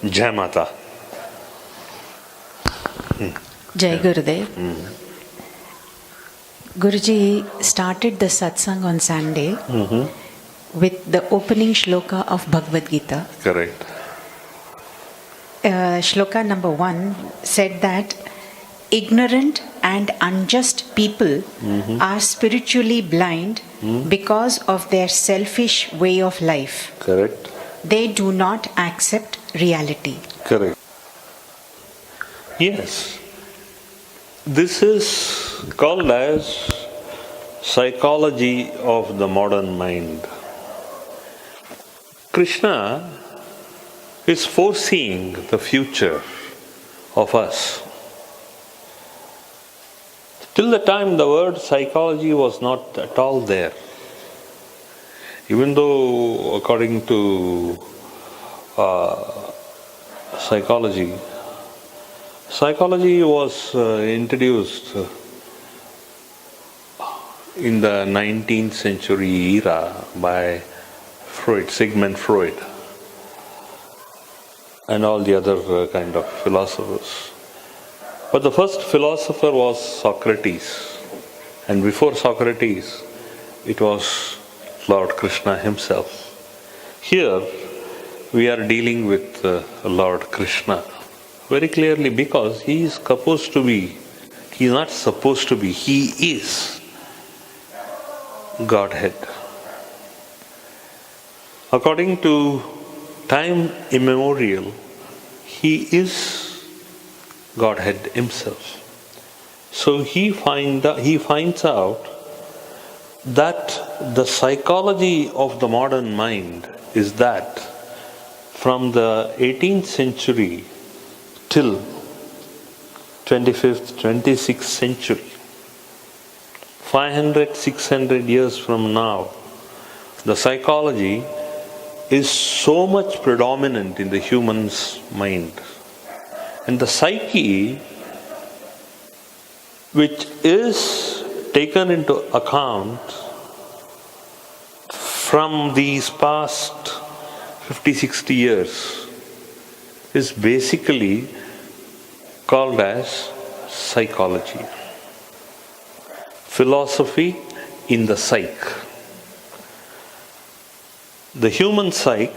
Jai Mata. Jai Gurudev. Guruji started the satsang on Sunday with the opening shloka of Bhagavad Gita. Correct. Shloka number 1 said that ignorant and unjust people are spiritually blind because of their selfish way of life. Correct. They do not accept reality. Correct. Yes. This is called as psychology of the modern mind. Krishna is foreseeing the future of us. Till the time the word psychology was not at all there. Even though according to psychology was introduced in the 19th century era by Freud, Sigmund Freud, and all the other kind of philosophers. But the first philosopher was Socrates, and before Socrates it was Lord Krishna himself. Here we are dealing with Lord Krishna very clearly, because he is supposed to be, he is not supposed to be, he is Godhead. According to time immemorial, he is Godhead himself. So he finds out that the psychology of the modern mind is that from the 18th century till 25th, 26th century, 500, 600 years from now, the psychology is so much predominant in the human's mind. And the psyche, which is taken into account from these past 50, 60 years, is basically called as psychology. Philosophy in the psyche. The human psyche,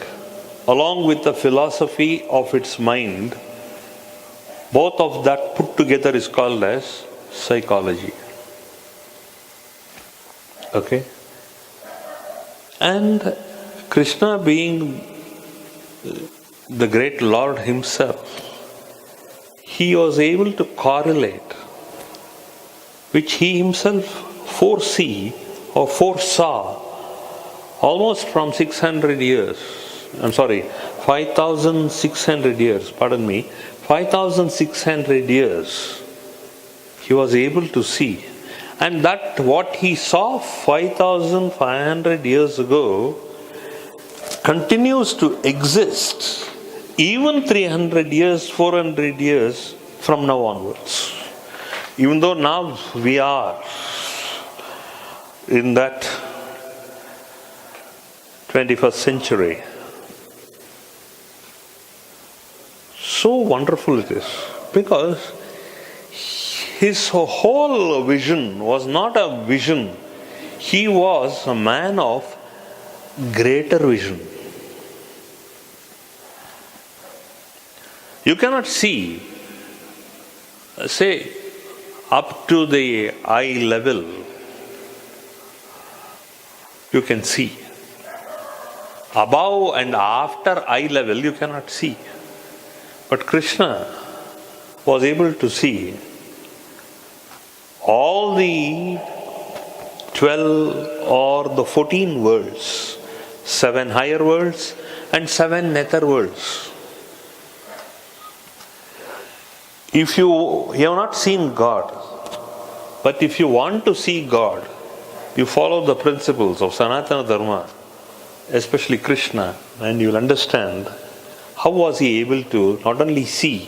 along with the philosophy of its mind, both of that put together is called as psychology. Okay? And Krishna, being the great Lord himself, he was able to correlate, which he himself foresaw almost from 5,600 years, 5,600 years, he was able to see. And that what he saw 5,500 years ago continues to exist even 300 years, 400 years from now onwards. Even though now we are in that 21st century. So wonderful it is, because his whole vision was not a vision. He was a man of greater vision. You cannot see, say, up to the eye level, you can see. Above and after eye level, you cannot see. But Krishna was able to see all the 12 or the 14 worlds, 7 higher worlds and 7 nether worlds. If you have not seen God, but if you want to see God, you follow the principles of Sanatana Dharma, especially Krishna, and you will understand how was he able to not only see,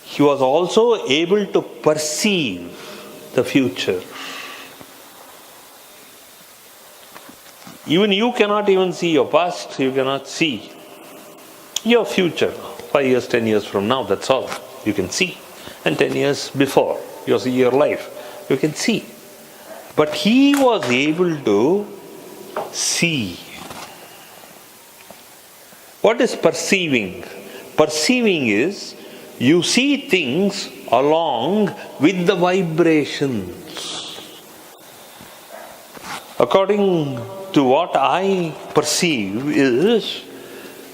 he was also able to perceive the future. Even you cannot even see your past, you cannot see. Your future, 5 years, 10 years from now, that's all you can see. And 10 years before, your life, you can see. But he was able to see. What is perceiving? Perceiving is you see things along with the vibrations. According to what I perceive is,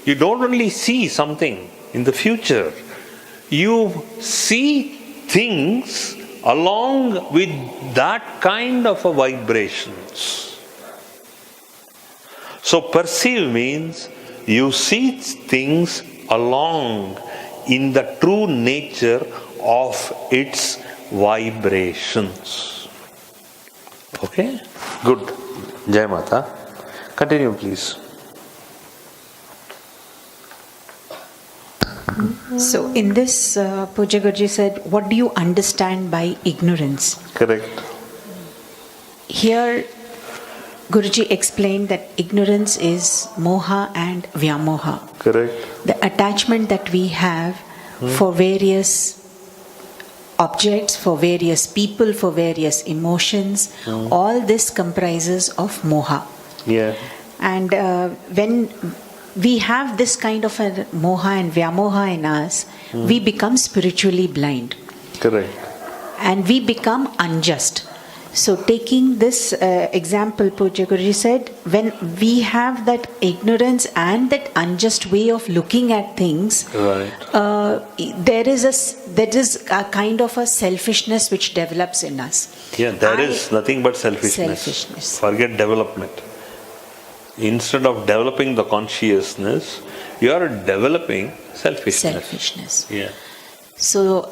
you don't only see something in the future, you see things along with that kind of a vibrations. So perceive means you see things along in the true nature of its vibrations. Okay? Good. Jai Mata. Continue, please. So in this, Pujya Guruji said, what do you understand by ignorance? Correct. Here, Guruji explained that ignorance is moha and vyamoha. Correct. The attachment that we have for various objects, for various people, for various emotions, all this comprises of moha. Yeah. And when we have this kind of a moha and vyamoha in us, we become spiritually blind. Correct. And we become unjust. So taking this example, Pujya Guruji said, when we have that ignorance and that unjust way of looking at things, right. there is a kind of a selfishness which develops in us. Yeah, there is nothing but selfishness. Forget development. Instead of developing the consciousness, you are developing selfishness. Yeah. So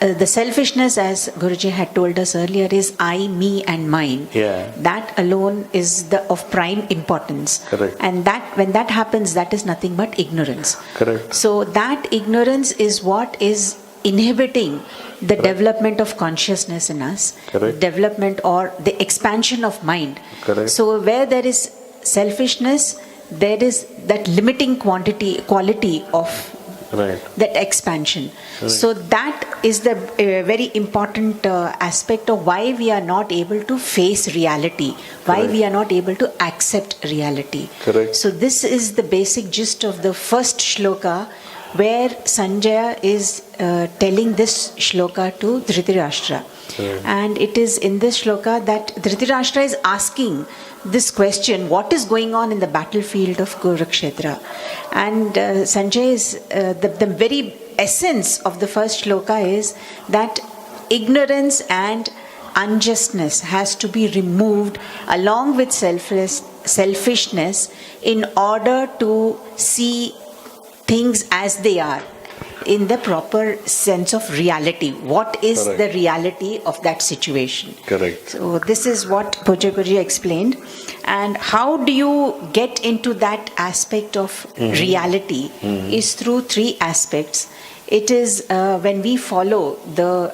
the selfishness, as Guruji had told us earlier, is I, me and mine. Yeah. That alone is of prime importance. Correct. And that when that happens, that is nothing but ignorance. Correct. So that ignorance is what is inhibiting the development of consciousness in us. Correct. Development or the expansion of mind. Correct. So where there is selfishness, there is that limiting quality of that expansion. Right. So that is the very important aspect of why we are not able to face reality, why we are not able to accept reality. Correct. So this is the basic gist of the first shloka, where Sanjaya is telling this shloka to Dhritarashtra. Right. And it is in this shloka that Dhritarashtra is asking this question, what is going on in the battlefield of Kurukshetra? And Sanjay is, the very essence of the first shloka is that ignorance and unjustness has to be removed along with selfishness in order to see things as they are, in the proper sense of reality. What is the reality of that situation? Correct. So this is what Pujya Guruji explained. And how do you get into that aspect of reality is through three aspects. It is when we follow the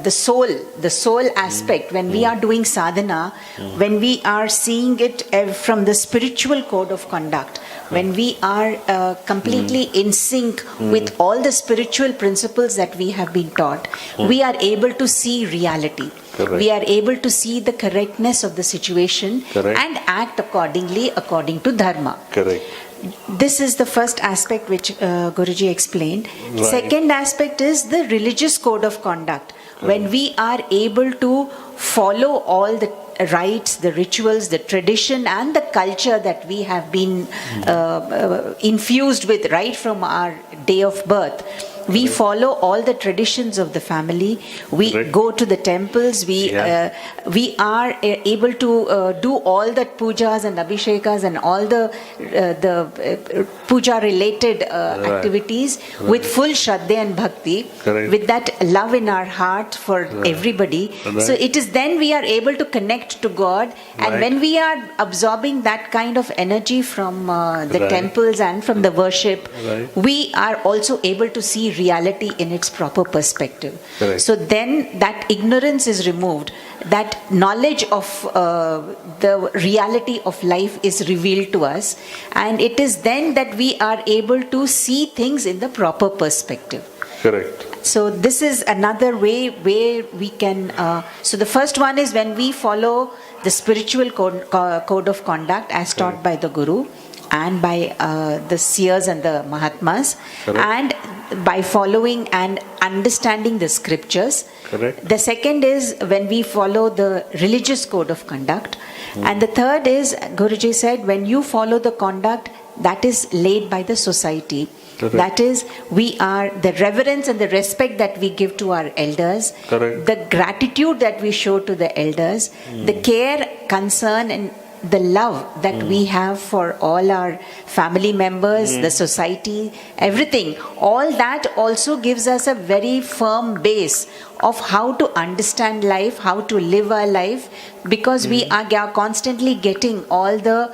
soul aspect, when we are doing sadhana, when we are seeing it from the spiritual code of conduct, when we are completely in sync with all the spiritual principles that we have been taught, we are able to see reality. Correct. We are able to see the correctness of the situation and act accordingly, according to dharma. Correct. This is the first aspect which Guruji explained. Right. Second aspect is the religious code of conduct. When we are able to follow all the rites, the rituals, the tradition and the culture that we have been infused with right from our day of birth. We follow all the traditions of the family. We go to the temples. We are able to do all the pujas and abhishekas and all the puja related activities with full shraddha and bhakti, with that love in our heart for everybody. So it is then we are able to connect to God, and when we are absorbing that kind of energy from the temples and from the worship, we are also able to see reality in its proper perspective. So then that ignorance is removed. that knowledge of the reality of life is revealed to us, and it is then that we are able to see things in the proper perspective. Correct. So this is another way where we can, so the first one is when we follow the spiritual code of conduct as taught by the Guru and by the seers and the Mahatmas. Correct. And by following and understanding the scriptures. Correct. The second is when we follow the religious code of conduct. And the third is, Guruji said, when you follow the conduct that is laid by the society. Correct. That is, we are the reverence and the respect that we give to our elders, Correct. the gratitude that we show to the elders, the care, concern, and the love that we have for all our family members, the society, everything. All that also gives us a very firm base of how to understand life, how to live our life, because we are constantly getting all the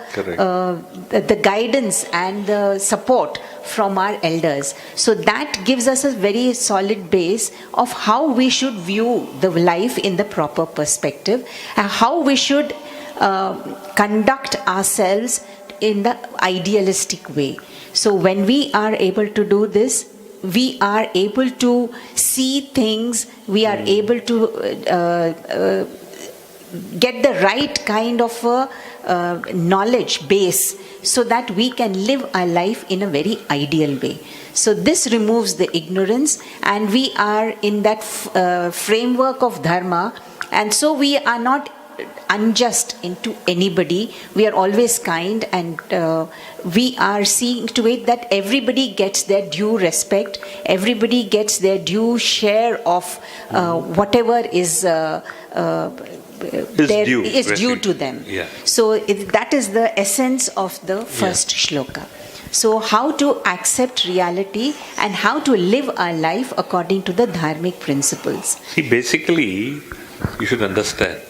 guidance and the support from our elders. So that gives us a very solid base of how we should view the life in the proper perspective, and how we should conduct ourselves in the idealistic way. So when we are able to do this, we are able to see things, we are able to get the right kind of knowledge base, so that we can live our life in a very ideal way. So this removes the ignorance, and we are in that framework of dharma, and so we are not unjust into anybody. We are always kind, and we are seeing to it that everybody gets their due respect, everybody gets their due share of whatever is due to them. Yeah. So that is the essence of the first shloka. So how to accept reality and how to live our life according to the dharmic principles. See, basically, you should understand,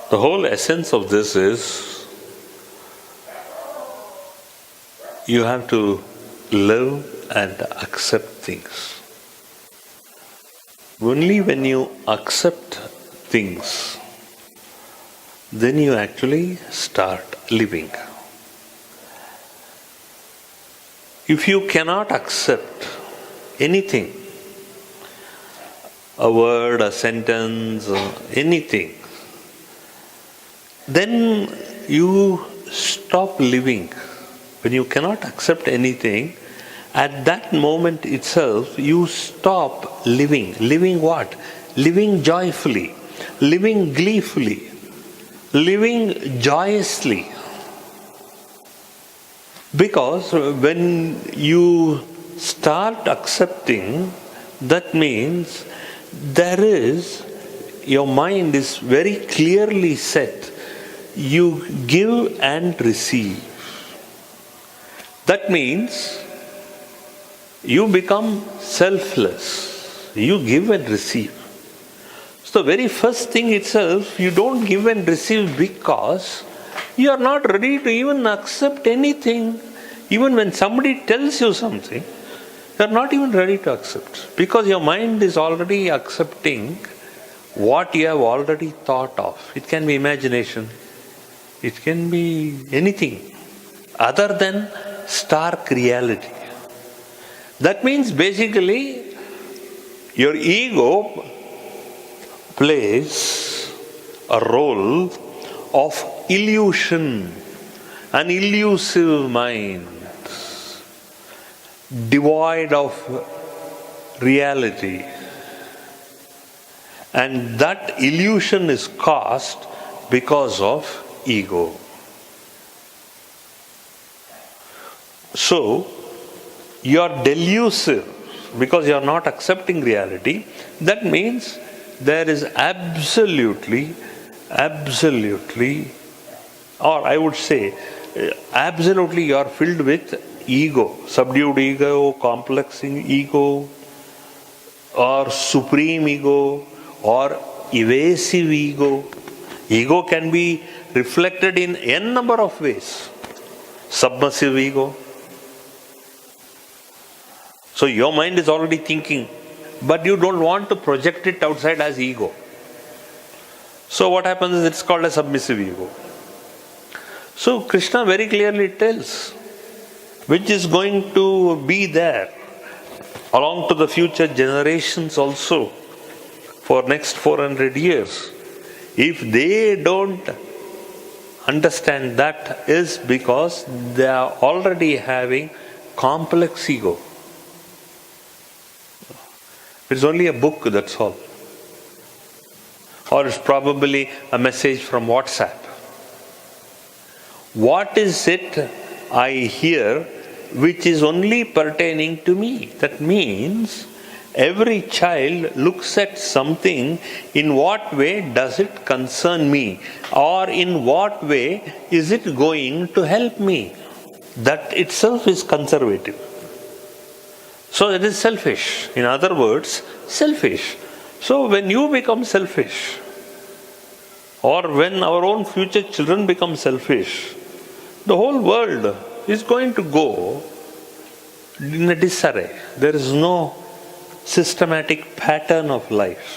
the whole essence of this is you have to live and accept things. Only when you accept things, then you actually start living. If you cannot accept anything, a word, a sentence, anything, then you stop living. When you cannot accept anything, at that moment itself you stop living. Living what? Living joyfully, living gleefully, living joyously. Because when you start accepting, that means your mind is very clearly set. You give and receive. That means you become selfless. You give and receive. So the very first thing itself, you don't give and receive because you are not ready to even accept anything. Even when somebody tells you something, you are not even ready to accept. Because your mind is already accepting what you have already thought of. It can be imagination. It can be anything other than stark reality. That means basically your ego plays a role of illusion, an elusive mind, devoid of reality. And that illusion is caused because of ego. So, you are delusive because you are not accepting reality. That means there is absolutely, or I would say, absolutely you are filled with ego, subdued ego, complexing ego, or supreme ego, or evasive ego. Ego can be reflected in n number of ways. Submissive ego. So your mind is already thinking, but you don't want to project it outside as ego. So what happens is it's called a submissive ego. So Krishna very clearly tells which is going to be there along to the future generations also for next 400 years. If they don't understand that, is because they are already having complex ego. It's only a book, that's all. Or it's probably a message from WhatsApp. What is it I hear which is only pertaining to me? That means every child looks at something, in what way does it concern me? Or in what way is it going to help me? That itself is conservative. So it is selfish. In other words, selfish. So when you become selfish, or when our own future children become selfish, the whole world is going to go in a disarray. There is no systematic pattern of life.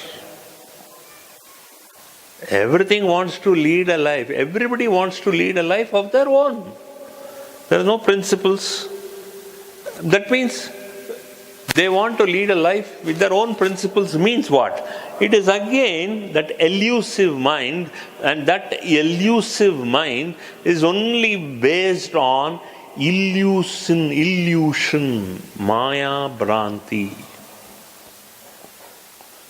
Everything wants to lead a life. Everybody wants to lead a life of their own. There are no principles. That means they want to lead a life with their own principles. Means what? It is again that elusive mind, and that elusive mind is only based on illusion, Maya, Bhranti.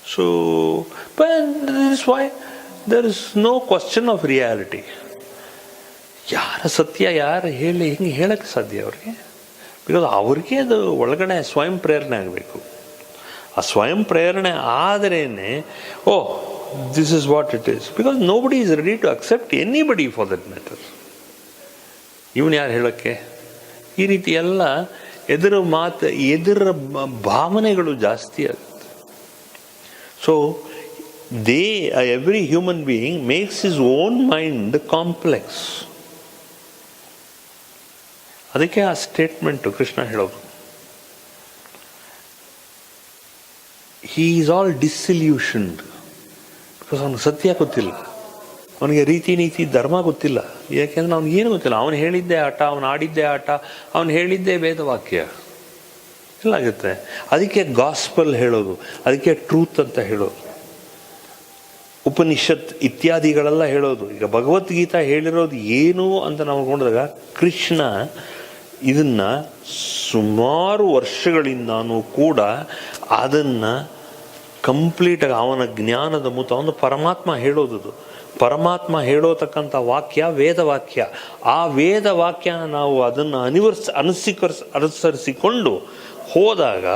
So, but this is why there is no question of reality. ಯಾರ ಸತ್ಯ ಯಾರು ಹಿಂಗೆ ಹೇಳಕ್ಕೆ ಸಾಧ್ಯ ಅವ್ರಿಗೆ? Because ಅವ್ರಿಗೆ ಅದು ಒಳಗಡೆ ಸ್ವಯಂ ಪ್ರೇರಣೆ ಆಗಬೇಕು. ಆ ಸ್ವಯಂ ಪ್ರೇರಣೆ ಆದ್ರೇ oh this is what it is. Because nobody is ready to accept anybody for that matter. ಇವನು ಯಾರು ಹೇಳೋಕ್ಕೆ? ಈ ರೀತಿ ಎಲ್ಲ ಎದುರ ಭಾವನೆಗಳು ಜಾಸ್ತಿ ಆಗುತ್ತೆ. So every human being makes his own mind complex. ಅದಕ್ಕೆ ಆ ಸ್ಟೇಟ್ಮೆಂಟು ಕೃಷ್ಣ ಹೇಳೋದು, ಹಿ ಈಸ್ ಆಲ್ ಡಿಸ್ಇಲ್ಯೂಷನ್ಡ್. ಬಿಕಾಸ್ ಅವನಿಗೆ ಸತ್ಯ ಗೊತ್ತಿಲ್ಲ, ಅವನಿಗೆ ರೀತಿ ನೀತಿ ಧರ್ಮ ಗೊತ್ತಿಲ್ಲ. ಯಾಕೆಂದ್ರೆ ಅವ್ನಿಗೆ ಏನು ಗೊತ್ತಿಲ್ಲ. ಅವನು ಹೇಳಿದ್ದೇ ಆಟ, ಅವನು ಆಡಿದ್ದೇ ಆಟ, ಅವನು ಹೇಳಿದ್ದೇ ವೇದವಾಕ್ಯ ಎಲ್ಲ ಆಗುತ್ತೆ. ಅದಕ್ಕೆ ಗಾಸ್ಪಲ್ ಹೇಳೋದು, ಅದಕ್ಕೆ ಟ್ರೂತ್ ಅಂತ ಹೇಳೋದು, ಉಪನಿಷತ್ ಇತ್ಯಾದಿಗಳೆಲ್ಲ ಹೇಳೋದು. ಈಗ ಭಗವದ್ಗೀತಾ ಹೇಳಿರೋದು ಏನು ಅಂತ ನಾವು ನೋಡಿದಾಗ, ಕೃಷ್ಣ ಇದನ್ನು ಸುಮಾರು ವರ್ಷಗಳಿಂದನೂ ಕೂಡ ಅದನ್ನು ಕಂಪ್ಲೀಟಾಗಿ ಅವನ ಜ್ಞಾನದ ಮೂತ ಅವನು ಪರಮಾತ್ಮ ಹೇಳೋದು. ಪರಮಾತ್ಮ ಹೇಳೋತಕ್ಕಂಥ ವಾಕ್ಯ ವೇದವಾಕ್ಯ. ಆ ವೇದವಾಕ್ಯನ ನಾವು ಅದನ್ನು ಅನುಸರಿಸಿಕೊಂಡು ಹೋದಾಗ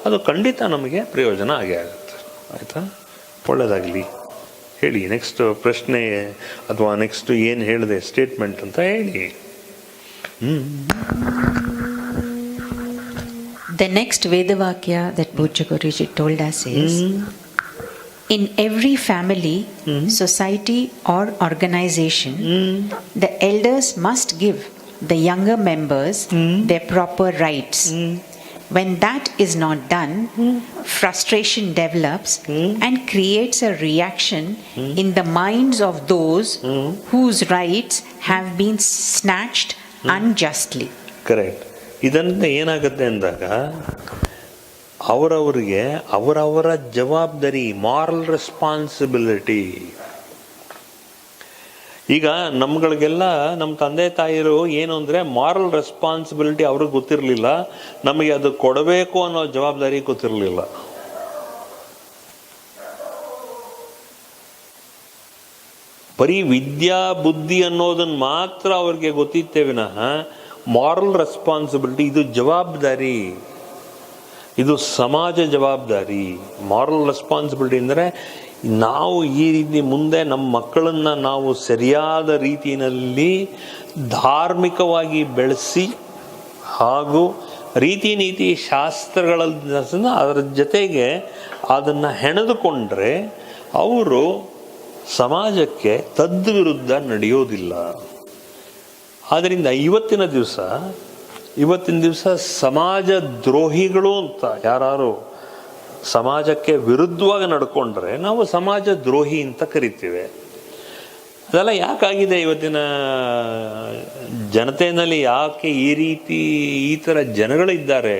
ಅದು ಖಂಡಿತ ನಮಗೆ ಪ್ರಯೋಜನ ಆಗೇ ಆಗುತ್ತೆ. ಆಯಿತಾ? ಒಳ್ಳೆಯದಾಗಲಿ. ಹೇಳಿ ನೆಕ್ಸ್ಟ್ ಪ್ರಶ್ನೆ, ಅಥವಾ ನೆಕ್ಸ್ಟ್ ಏನು ಹೇಳಿದೆ ಸ್ಟೇಟ್ಮೆಂಟ್ ಅಂತ ಹೇಳಿ. The next Vedavakya that Bhujya Guruji told us is, in every family, society or organization, the elders must give the younger members their proper rights. When that is not done, frustration develops and creates a reaction in the minds of those whose rights have been snatched unjustly. Correct. ಇದರಿಂದ ಏನಾಗುತ್ತೆ ಅಂದಾಗ ಅವರವರಿಗೆ ಅವರವರ ಜವಾಬ್ದಾರಿ, moral responsibility. ಈಗ ನಮ್ಗಳಿಗೆಲ್ಲ ನಮ್ಮ ತಂದೆ ತಾಯಿರು ಏನು ಅಂದರೆ ಮಾರಲ್ ರೆಸ್ಪಾನ್ಸಿಬಿಲಿಟಿ ಅವ್ರಿಗೆ ಗೊತ್ತಿರಲಿಲ್ಲ, ನಮಗೆ ಅದು ಕೊಡಬೇಕು ಅನ್ನೋ ಜವಾಬ್ದಾರಿ ಗೊತ್ತಿರಲಿಲ್ಲ. ಬರೀ ವಿದ್ಯಾ ಬುದ್ಧಿ ಅನ್ನೋದನ್ನು ಮಾತ್ರ ಅವ್ರಿಗೆ ಗೊತ್ತಿತ್ತೇ ವಿನಃ ಮಾರಲ್ ರೆಸ್ಪಾನ್ಸಿಬಿಲಿಟಿ, ಇದು ಜವಾಬ್ದಾರಿ, ಇದು ಸಮಾಜ ಜವಾಬ್ದಾರಿ. ಮಾರಲ್ ರೆಸ್ಪಾನ್ಸಿಬಿಲಿಟಿ ಅಂದರೆ ನಾವು ಈ ರೀತಿ ಮುಂದೆ ನಮ್ಮ ಮಕ್ಕಳನ್ನು ನಾವು ಸರಿಯಾದ ರೀತಿಯಲ್ಲಿ ಧಾರ್ಮಿಕವಾಗಿ ಬೆಳೆಸಿ, ಹಾಗೂ ರೀತಿ ನೀತಿ ಶಾಸ್ತ್ರಗಳ ಅದರ ಜೊತೆಗೆ ಅದನ್ನು ಹೆಣೆದುಕೊಂಡ್ರೆ ಅವರು ಸಮಾಜಕ್ಕೆ ತದ್ವಿರುದ್ಧ ನಡೆಯೋದಿಲ್ಲ. ಆದ್ದರಿಂದ ಇವತ್ತಿನ ದಿವಸ ಸಮಾಜ ದ್ರೋಹಿಗಳು ಅಂತ ಯಾರು ಸಮಾಜಕ್ಕೆ ವಿರುದ್ಧವಾಗಿ ನಡ್ಕೊಂಡ್ರೆ ನಾವು ಸಮಾಜ ದ್ರೋಹಿ ಅಂತ ಕರಿತೀವಿ. ಅದೆಲ್ಲ ಯಾಕಾಗಿದೆ ಇವತ್ತಿನ ಜನತೆಯಲ್ಲಿ? ಯಾಕೆ ಈ ಥರ ಜನಗಳಿದ್ದಾರೆ?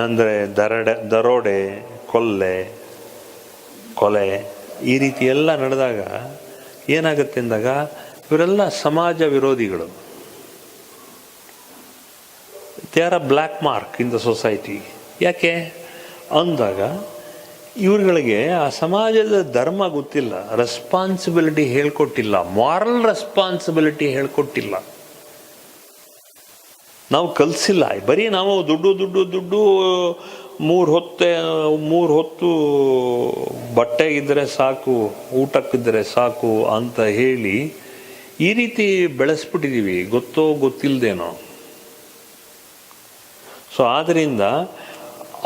ಅಂದರೆ ದರೋಡೆ, ಕೊಲೆ ಈ ರೀತಿ ಎಲ್ಲ ನಡೆದಾಗ ಏನಾಗುತ್ತೆ ಅಂದಾಗ ಇವರೆಲ್ಲ ಸಮಾಜ ವಿರೋಧಿಗಳು. They are a black mark in the society. ಯಾಕೆ ಅಂದಾಗ ಇವ್ರುಗಳಿಗೆ ಆ ಸಮಾಜದ ಧರ್ಮ ಗೊತ್ತಿಲ್ಲ, ರೆಸ್ಪಾನ್ಸಿಬಿಲಿಟಿ ಹೇಳ್ಕೊಟ್ಟಿಲ್ಲ, ಮಾರಲ್ ರೆಸ್ಪಾನ್ಸಿಬಿಲಿಟಿ ಹೇಳ್ಕೊಟ್ಟಿಲ್ಲ, ನಾವು ಕಲಿಸಿಲ್ಲ. ಬರೀ ನಾವು ದುಡ್ಡು 3 ಹೊತ್ತು ಬಟ್ಟೆಗಿದ್ದರೆ ಸಾಕು, ಊಟಕ್ಕಿದ್ದರೆ ಸಾಕು ಅಂತ ಹೇಳಿ ಈ ರೀತಿ ಬೆಳೆಸ್ಬಿಟ್ಟಿದ್ದೀವಿ, ಗೊತ್ತಿಲ್ಲದೇನೋ. ಸೊ ಆದ್ದರಿಂದ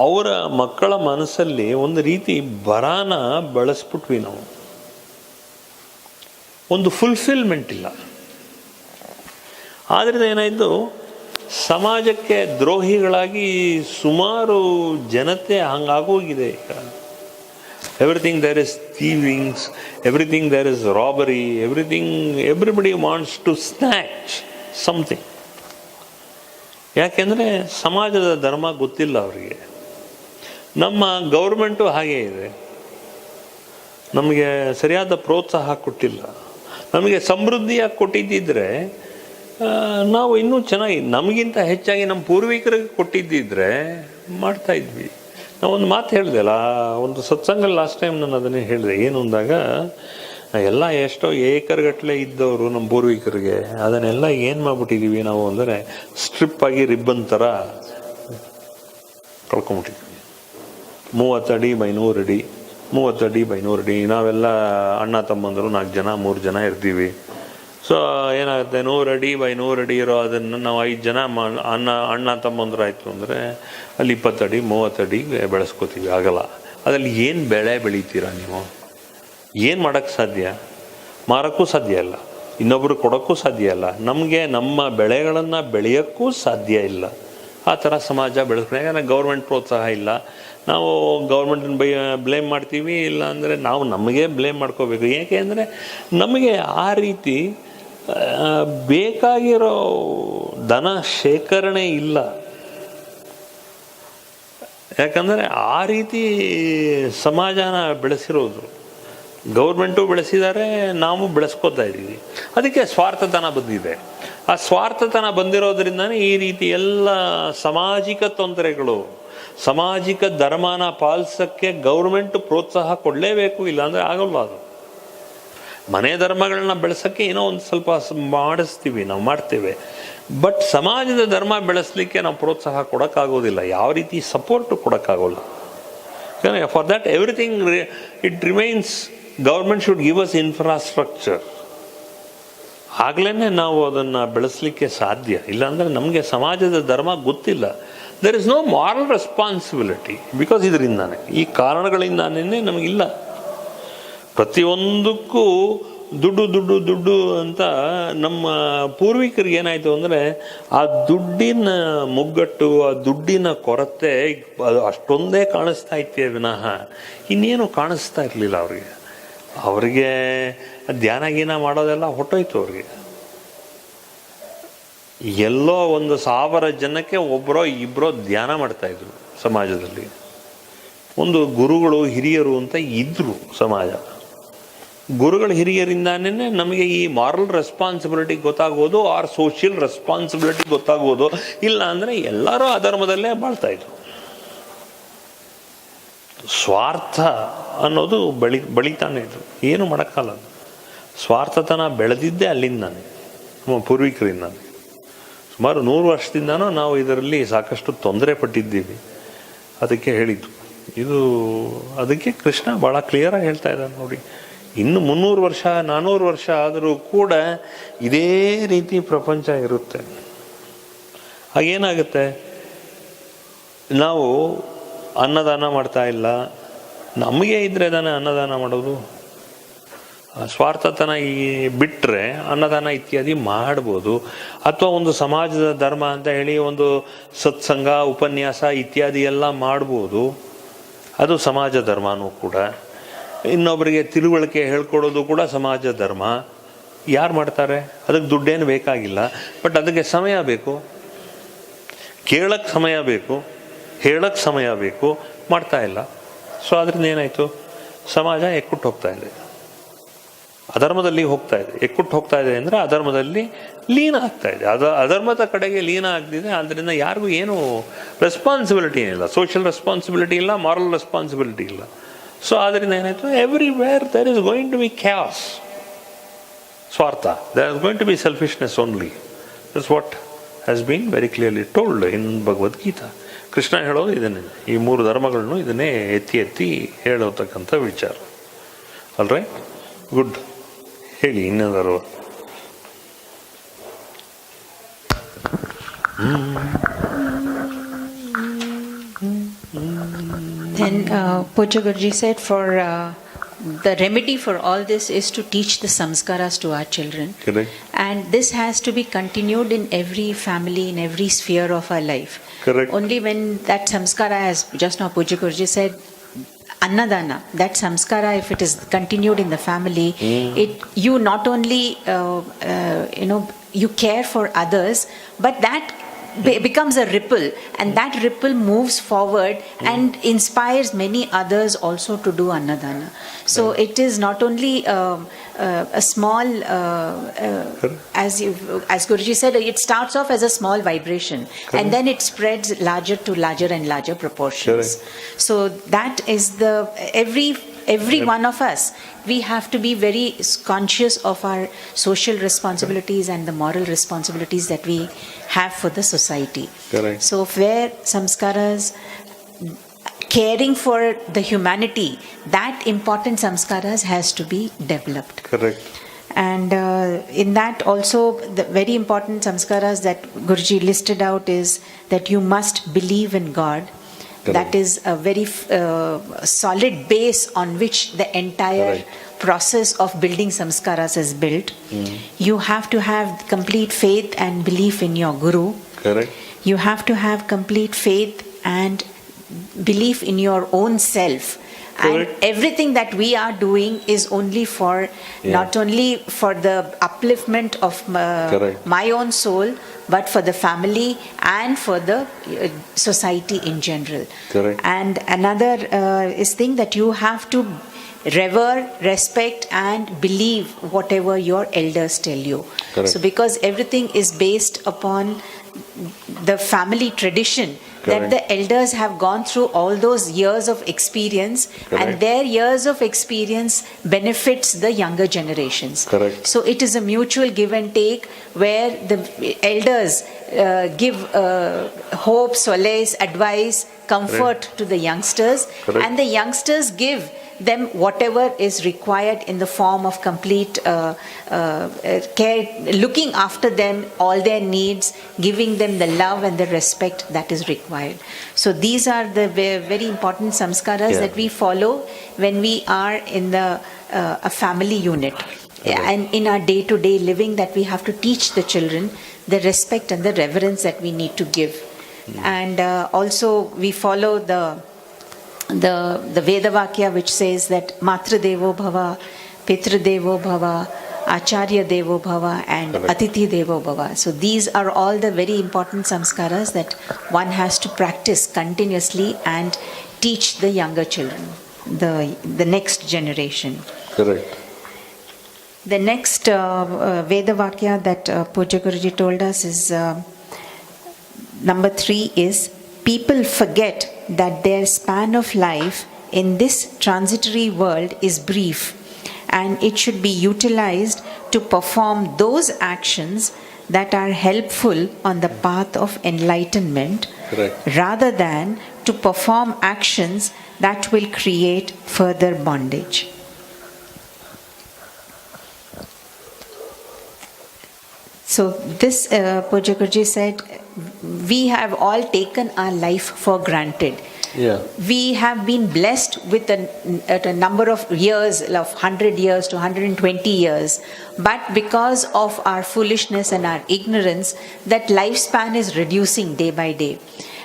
ಅವರ ಮಕ್ಕಳ ಮನಸ್ಸಲ್ಲಿ ಒಂದು ರೀತಿ ಬರಾನ ಬೆಳೆಸ್ಬಿಟ್ವಿ ನಾವು. ಒಂದು ಫುಲ್ಫಿಲ್ಮೆಂಟ್ ಇಲ್ಲ. ಆದ್ದರಿಂದ ಏನಾಯಿತು, ಸಮಾಜಕ್ಕೆ ದ್ರೋಹಿಗಳಾಗಿ ಸುಮಾರು ಜನತೆ ಹಂಗಾಗೋಗಿದೆ ಈಗ. Everything there is thievings, everything there is robbery, everybody wants to snatch something. ಯಾಕೆಂದರೆ ಸಮಾಜದ ಧರ್ಮ ಗೊತ್ತಿಲ್ಲ ಅವರಿಗೆ. ನಮ್ಮ ಗೌರ್ಮೆಂಟು ಹಾಗೇ ಇದೆ, ನಮಗೆ ಸರಿಯಾದ ಪ್ರೋತ್ಸಾಹ ಕೊಟ್ಟಿಲ್ಲ. ನಮಗೆ ಸಮೃದ್ಧಿಯಾಗಿ ಕೊಟ್ಟಿದ್ದಿದ್ರೆ ನಾವು ಇನ್ನೂ ಚೆನ್ನಾಗಿ, ನಮಗಿಂತ ಹೆಚ್ಚಾಗಿ ನಮ್ಮ ಪೂರ್ವಿಕರಿಗೆ ಕೊಟ್ಟಿದ್ದಿದ್ರೆ ಮಾಡ್ತಾ ಇದ್ವಿ. ನಾವೊಂದು ಮಾತು ಹೇಳಿದೆಲ್ಲ, ಒಂದು ಸತ್ಸಂಗಲ್ಲಿ ಲಾಸ್ಟ್ ಟೈಮ್ ನಾನು ಅದನ್ನೇ ಹೇಳಿದೆ. ಏನು ಅಂದಾಗ, ಎಲ್ಲ ಎಷ್ಟೋ ಏಕರ್ಗಟ್ಟಲೆ ಇದ್ದವರು ನಮ್ಮ ಪೂರ್ವಿಕರಿಗೆ, ಅದನ್ನೆಲ್ಲ ಏನು ಮಾಡ್ಬಿಟ್ಟಿದ್ದೀವಿ ನಾವು ಅಂದರೆ ಸ್ಟ್ರಿಪ್ ಆಗಿ ರಿಬ್ಬನ್ ಥರ ಕಳ್ಕೊಂಬಿಟ್ಟಿದ್ವಿ. 30 ಅಡಿ ಬೈ 100 ಅಡಿ, 30 ಅಡಿ ಬೈ 100 ಅಡಿ. ನಾವೆಲ್ಲ ಅಣ್ಣ ತಮ್ಮಂದರು 4 ಜನ 3 ಜನ ಇರ್ತೀವಿ. ಸೊ ಏನಾಗುತ್ತೆ, 100 ಅಡಿ ಬೈ 100 ಅಡಿ ಇರೋ ಅದನ್ನು ನಾವು 5 ಜನ ಅಣ್ಣ ತಮ್ಮಂದ್ರು ಆಯಿತು ಅಂದರೆ ಅಲ್ಲಿ 20 ಅಡಿ 30 ಅಡಿ ಬೆಳೆಸ್ಕೋತೀವಿ. ಆಗಲ್ಲ. ಅದರಲ್ಲಿ ಏನು ಬೆಳೆ ಬೆಳಿತೀರಾ ನೀವು? ಏನು ಮಾಡೋಕ್ಕೆ ಸಾಧ್ಯ? ಮಾರೋಕ್ಕೂ ಸಾಧ್ಯ ಇಲ್ಲ, ಇನ್ನೊಬ್ರು ಕೊಡೋಕ್ಕೂ ಸಾಧ್ಯ ಇಲ್ಲ, ನಮಗೆ ನಮ್ಮ ಬೆಳೆಗಳನ್ನು ಬೆಳೆಯೋಕ್ಕೂ ಸಾಧ್ಯ ಇಲ್ಲ. ಆ ಥರ ಸಮಾಜ ಬೆಳೆಸ್ಕೊಂಡು, ಯಾಕಂದರೆ ಗೌರ್ಮೆಂಟ್ ಪ್ರೋತ್ಸಾಹ ಇಲ್ಲ. ನಾವು ಗೌರ್ಮೆಂಟನ್ನು ಬ್ಲೇಮ್ ಮಾಡ್ತೀವಿ, ಇಲ್ಲ ಅಂದರೆ ನಾವು ನಮಗೆ ಬ್ಲೇಮ್ ಮಾಡ್ಕೋಬೇಕು. ಏಕೆ ಅಂದರೆ ನಮಗೆ ಆ ರೀತಿ ಬೇಕಾಗಿರೋ ಧನ ಶೇಖರಣೆ ಇಲ್ಲ. ಯಾಕಂದರೆ ಆ ರೀತಿ ಸಮಾಜನ ಬೆಳೆಸಿರೋದು. ಗೌರ್ಮೆಂಟು ಬೆಳೆಸಿದ್ದಾರೆ, ನಾವು ಬೆಳೆಸ್ಕೋತಾ ಇದ್ದೀವಿ. ಅದಕ್ಕೆ ಸ್ವಾರ್ಥತನ ಬಂದಿದೆ. ಆ ಸ್ವಾರ್ಥತನ ಬಂದಿರೋದ್ರಿಂದನೇ ಈ ರೀತಿ ಎಲ್ಲ ಸಾಮಾಜಿಕ ತೊಂದರೆಗಳು, ಸಾಮಾಜಿಕ ಧರ್ಮನ ಪಾಲಿಸೋಕ್ಕೆ ಗೌರ್ಮೆಂಟ್ ಪ್ರೋತ್ಸಾಹ ಕೊಡಲೇಬೇಕು, ಇಲ್ಲಾಂದರೆ ಆಗೋಲ್ಲ. ಅದು ಮನೆ ಧರ್ಮಗಳನ್ನ ಬೆಳೆಸೋಕ್ಕೆ ಏನೋ ಒಂದು ಸ್ವಲ್ಪ ಮಾಡಿಸ್ತೀವಿ, ನಾವು ಮಾಡ್ತೇವೆ. ಬಟ್ ಸಮಾಜದ ಧರ್ಮ ಬೆಳೆಸಲಿಕ್ಕೆ ನಾವು ಪ್ರೋತ್ಸಾಹ ಕೊಡೋಕ್ಕಾಗೋದಿಲ್ಲ, ಯಾವ ರೀತಿ ಸಪೋರ್ಟು ಕೊಡೋಕ್ಕಾಗೋಲ್ಲ. For that everything it remains government should give us infrastructure. ಆಗಲೇ ನಾವು ಅದನ್ನು ಬೆಳೆಸಲಿಕ್ಕೆ ಸಾಧ್ಯ. ಇಲ್ಲಾಂದರೆ ನಮಗೆ ಸಮಾಜದ ಧರ್ಮ ಗೊತ್ತಿಲ್ಲ. There is no moral responsibility. Because ಇದರಿಂದಾನೆ, ಈ ಕಾರಣಗಳಿಂದಾನೇ ನಮಗಿಲ್ಲ. ಪ್ರತಿಯೊಂದಕ್ಕೂ ದುಡ್ಡು ಅಂತ ನಮ್ಮ ಪೂರ್ವಿಕರಿಗೆ ಏನಾಯಿತು ಅಂದರೆ, ಆ ದುಡ್ಡಿನ ಮುಗ್ಗಟ್ಟು, ಆ ದುಡ್ಡಿನ ಕೊರತೆ ಅಷ್ಟೊಂದೇ ಕಾಣಿಸ್ತಾ ಇತ್ತೇ ವಿನಃ ಇನ್ನೇನು ಕಾಣಿಸ್ತಾ ಇರಲಿಲ್ಲ ಅವರಿಗೆ. ಧ್ಯಾನ ಗೀನ ಮಾಡೋದೆಲ್ಲ ಹೊಟ್ಟೋಯ್ತು ಅವ್ರಿಗೆ. ಎಲ್ಲೋ 1,000 ಜನಕ್ಕೆ ಒಬ್ಬರೋ ಇಬ್ಬರೋ ಧ್ಯಾನ ಮಾಡ್ತಾಯಿದ್ರು ಸಮಾಜದಲ್ಲಿ. ಒಂದು ಗುರುಗಳು ಹಿರಿಯರು ಅಂತ ಇದ್ದರು ಸಮಾಜ. ಗುರುಗಳ ಹಿರಿಯರಿಂದಾನೇ ನಮಗೆ ಈ ಮಾರಲ್ ರೆಸ್ಪಾನ್ಸಿಬಿಲಿಟಿ ಗೊತ್ತಾಗೋದು, ಆರ್ ಸೋಷಿಯಲ್ ರೆಸ್ಪಾನ್ಸಿಬಿಲಿಟಿ ಗೊತ್ತಾಗೋದು. ಇಲ್ಲ ಅಂದರೆ ಎಲ್ಲರೂ ಅಧರ್ಮದಲ್ಲೇ ಬಾಳ್ತಾಯಿದ್ರು. ಸ್ವಾರ್ಥ ಅನ್ನೋದು ಬೆಳಿತಾನೆ ಇದ್ರು, ಏನು ಮಾಡೋಕ್ಕಲ್ಲ. ಸ್ವಾರ್ಥತನ ಬೆಳೆದಿದ್ದೇ ಅಲ್ಲಿಂದಾನೆ, ನಮ್ಮ ಪೂರ್ವಿಕರಿಂದಾನೆ. ಸುಮಾರು 100 ವರ್ಷದಿಂದನೂ ನಾವು ಇದರಲ್ಲಿ ಸಾಕಷ್ಟು ತೊಂದರೆ ಪಟ್ಟಿದ್ದೀವಿ. ಅದಕ್ಕೆ ಹೇಳಿದ್ದು ಇದು. ಅದಕ್ಕೆ ಕೃಷ್ಣ ಭಾಳ ಕ್ಲಿಯರಾಗಿ ಹೇಳ್ತಾ ಇದ್ದಾರೆ ನೋಡಿ. ಇನ್ನು 300 ವರ್ಷ 400 ವರ್ಷ ಆದರೂ ಕೂಡ ಇದೇ ರೀತಿ ಪ್ರಪಂಚ ಇರುತ್ತೆ. ಹಾಗೇನಾಗುತ್ತೆ, ನಾವು ಅನ್ನದಾನ ಮಾಡ್ತಾ ಇಲ್ಲ. ನಮಗೆ ಇದ್ದರೆ ತಾನೇ ಅನ್ನದಾನ ಮಾಡೋದು. ಸ್ವಾರ್ಥತನ ಬಿಟ್ಟರೆ ಅನ್ನದಾನ ಇತ್ಯಾದಿ ಮಾಡ್ಬೋದು. ಅಥವಾ ಒಂದು ಸಮಾಜದ ಧರ್ಮ ಅಂತ ಹೇಳಿ ಒಂದು ಸತ್ಸಂಗ, ಉಪನ್ಯಾಸ ಇತ್ಯಾದಿ ಎಲ್ಲ ಮಾಡ್ಬೋದು. ಅದು ಸಮಾಜ ಧರ್ಮನೂ ಕೂಡ. ಇನ್ನೊಬ್ಬರಿಗೆ ತಿಳುವಳಿಕೆ ಹೇಳ್ಕೊಡೋದು ಕೂಡ ಸಮಾಜ ಧರ್ಮ. ಯಾರು ಮಾಡ್ತಾರೆ? ಅದಕ್ಕೆ ದುಡ್ಡೇನು ಬೇಕಾಗಿಲ್ಲ, ಬಟ್ ಅದಕ್ಕೆ ಸಮಯ ಬೇಕು, ಕೇಳಕ್ಕೆ ಸಮಯ ಬೇಕು, ಹೇಳಕ್ಕೆ ಸಮಯ ಬೇಕು, ಮಾಡ್ತಾ ಇಲ್ಲ. ಸೊ ಅದರಿಂದ ಏನಾಯಿತು? ಸಮಾಜ ಎಕ್ಕುಟ್ಟು ಹೋಗ್ತಾ ಇದೆ, ಅಧರ್ಮದಲ್ಲಿ ಹೋಗ್ತಾ ಇದೆ. ಎಕ್ಕುಟ್ಟು ಹೋಗ್ತಾ ಇದೆ ಅಂದರೆ ಅಧರ್ಮದಲ್ಲಿ ಲೀನ ಆಗ್ತಾ ಇದೆ. ಅಧರ್ಮದ ಕಡೆಗೆ ಲೀನ ಆಗ್ತಿದೆ. ಆದ್ದರಿಂದ ಯಾರಿಗೂ ಏನು ರೆಸ್ಪಾನ್ಸಿಬಿಲಿಟಿ ಇಲ್ಲ, ಸೋಷಿಯಲ್ ರೆಸ್ಪಾನ್ಸಿಬಿಲಿಟಿ ಇಲ್ಲ, ಮಾರಲ್ ರೆಸ್ಪಾನ್ಸಿಬಿಲಿಟಿ ಇಲ್ಲ. ಸೊ ಆದ್ದರಿಂದ ಏನಾಯಿತು? Everywhere there is going to be chaos, ಸ್ವಾರ್ಥ, there is going to be selfishness only. This what has been very clearly told in Bhagavad Gita. Krishna ಹೇಳೋದು ಇದನ್ನೇ, ಈ 3 ಧರ್ಮಗಳನ್ನು ಇದನ್ನೇ ಎತ್ತಿ ಎತ್ತಿ ಹೇಳತಕ್ಕಂಥ ವಿಚಾರ. ಅಲ್ರೈ? ಗುಡ್. ಹೇಳಿ ಇನ್ನೇನಾದ್ರು. Then Pujya Guruji said the remedy for all this is to teach the samskaras to our children. Correct. And this has to be continued in every family, in every sphere of our life. Correct. Only when that samskara, as just now Pujya Guruji said, Annadana, that samskara, if it is continued in the family, you not only you care for others, but that becomes a ripple, and that ripple moves forward and inspires many others also to do Annadana. So it is not only a small, as Guruji said, it starts off as a small vibration. Correct. And then it spreads larger to larger and larger proportions. Correct. So that is every one of us, we have to be very conscious of our social responsibilities and the moral responsibilities that we have for the society. Correct. So where samskaras, caring for the humanity, that important samskaras has to be developed. Correct. And in that also, the very important samskaras that Guruji listed out is that you must believe in God. Correct. That is a very solid base on which the entire process of building samskaras is built. You have to have complete faith and belief in your Guru. Correct. You have to have complete faith and belief in your own self. Correct. And everything that we are doing is only for, not only for the upliftment of my own soul, but for the family and for the society in general. Correct. And another is thing that you have to revere, respect and believe whatever your elders tell you. Correct. So because everything is based upon the family tradition, that the elders have gone through all those years of experience. Correct. And their years of experience benefits the younger generations. Correct. So it is a mutual give and take where the elders give hope, solace, advice, comfort to the youngsters. Correct. And the youngsters give them whatever is required in the form of complete care, looking after them, all their needs, giving them the love and the respect that is required. So these are the very important samskaras that we follow when we are in a family unit. And in our day-to-day living, that we have to teach the children the respect and the reverence that we need to give. And also we follow the Veda Vakya, which says that Matra Devo Bhava, Pitra Devo Bhava, Acharya Devo Bhava and Atithi Devo Bhava. So these are all the very important samskaras that one has to practice continuously and teach the younger children, the next generation. Correct. The next Veda Vakya that Pujya Guruji told us is number 3 is, people forget that their span of life in this transitory world is brief, and it should be utilized to perform those actions that are helpful on the path of enlightenment. Correct. Rather than to perform actions that will create further bondage. So this Pujya Guruji said, we have all taken our life for granted. Yeah. We have been blessed with a number of years, of 100 years to 120 years. But because of our foolishness and our ignorance, that lifespan is reducing day by day.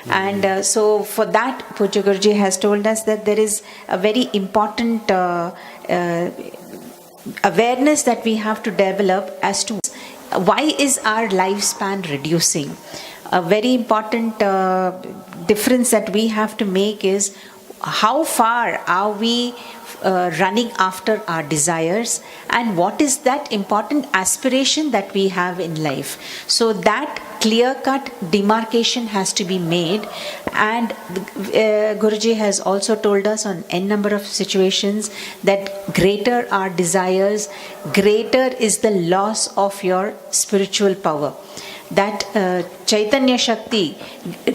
And so for that, Pujya Guruji has told us that there is a very important awareness that we have to develop as to why is our lifespan reducing. A very important difference that we have to make is how far are we running after our desires, and what is that important aspiration that we have in life. So that clear-cut demarcation has to be made, and Guruji has also told us on n number of situations that greater our desires, greater is the loss of your spiritual power. That Chaitanya Shakti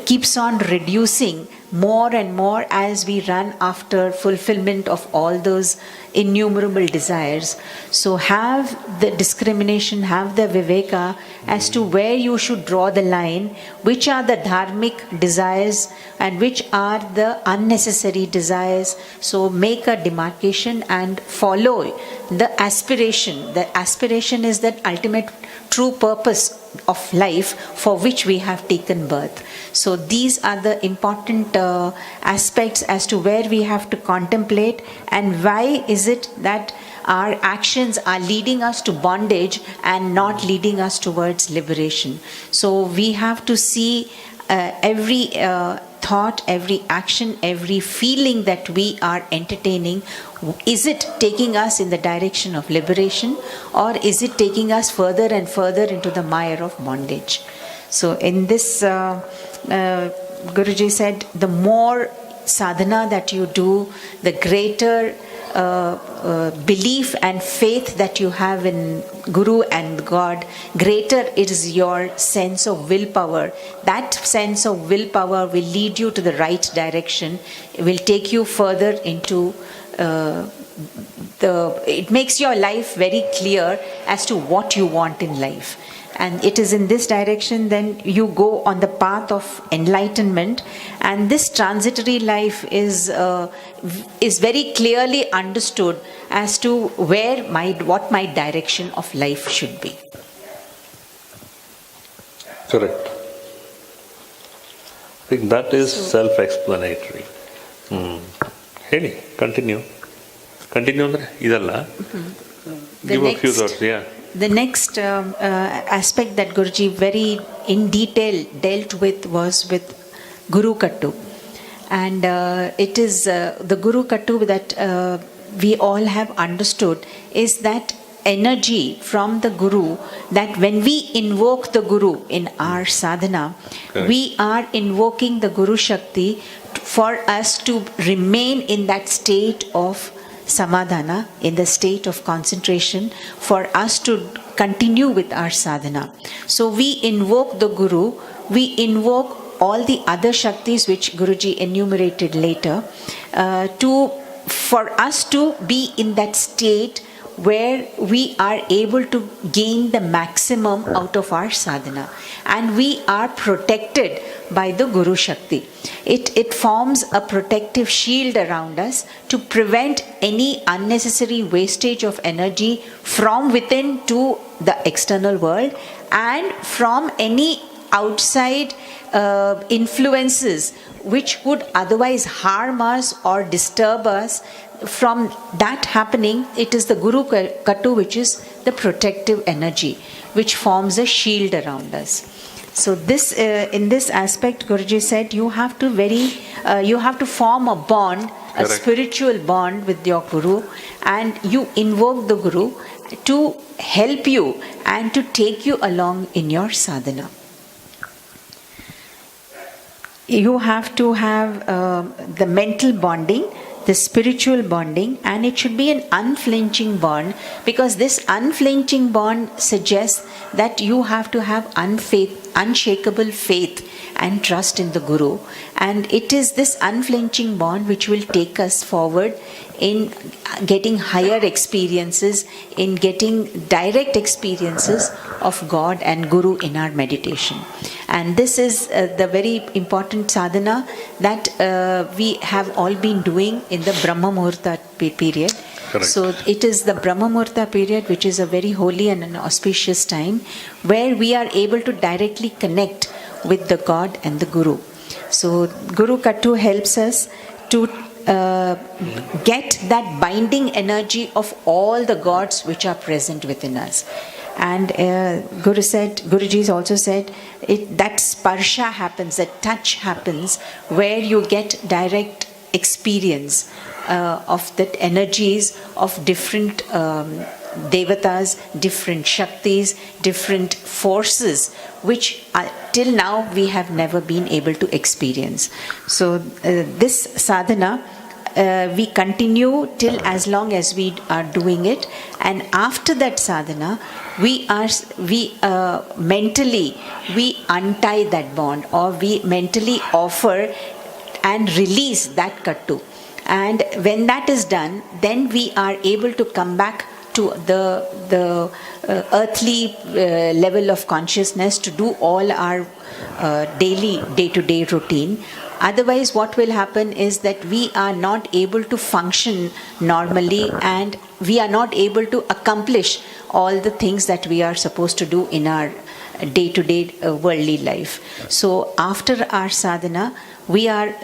keeps on reducing more and more as we run after fulfillment of all those innumerable desires. So have the discrimination, have the viveka as to where you should draw the line, which are the dharmic desires and which are the unnecessary desires. So make a demarcation and follow the aspiration. The aspiration is that ultimate true purpose of life for which we have taken birth. So these are the important aspects as to where we have to contemplate, and why is it that our actions are leading us to bondage and not leading us towards liberation. So we have to see every thought, every action, every feeling that we are entertaining. Is it taking us in the direction of liberation, or is it taking us further and further into the mire of bondage? So in this, Guruji said, the more sadhana that you do, the greater belief and faith that you have in Guru and God, greater is your sense of willpower. That sense of willpower will lead you to the right direction. It will take you further into it makes your life very clear as to what you want in life. And it is in this direction then you go on the path of enlightenment, and this transitory life is very clearly understood as to what my direction of life should be. Correct. I think that is self-explanatory. ಹೇಳಿ, continue ಅಂದರೆ ಇದಲ್ಲ. Give a few thoughts, yeah. The next aspect that Guruji very in detail dealt with was with Guru Kattu. And it is the Guru Kattu that we all have understood is that energy from the Guru, that when we invoke the Guru in our sadhana, correct, we are invoking the Guru Shakti for us to remain in that state of samadhana, in the state of concentration, for us to continue with our sadhana. So we invoke the Guru, we invoke all the other Shaktis which Guruji enumerated later, for us to be in that state where we are able to gain the maximum out of our sadhana, and we are protected by the Guru Shakti. It forms a protective shield around us to prevent any unnecessary wastage of energy from within to the external world, and from any outside influences which would otherwise harm us or disturb us. From that happening, it is the Guru Kattu which is the protective energy which forms a shield around us. So this in this aspect, Guruji said you have to form a bond, a spiritual bond with your Guru, and you invoke the Guru to help you and to take you along in your sadhana. You have to have the mental bonding, the spiritual bonding, and it should be an unflinching bond, because this unflinching bond suggests that you have to have unshakable faith and trust in the Guru, and it is this unflinching bond which will take us forward in getting higher experiences, in getting direct experiences of God and Guru in our meditation. And this is the very important sadhana that we have all been doing in the Brahma Muhurta period. Correct. So it is the Brahma Muhurta period which is a very holy and an auspicious time where we are able to directly connect with the God and the Guru. So Guru Kattu helps us to get that binding energy of all the gods which are present within us. And Guruji also said, that sparsha happens, that touch happens, where you get direct experience of that energies of different devatas, different shaktis, different forces, which till now we have never been able to experience. So this sadhana, we continue till as long as we are doing it, and after that sadhana, we mentally we untie that bond, or we mentally offer and release that kattu. And when that is done, then we are able to come back to the earthly level of consciousness to do all our daily day-to-day routine. Otherwise, what will happen is that we are not able to function normally, and we are not able to accomplish all the things that we are supposed to do in our day-to-day worldly life. So after our sadhana, we are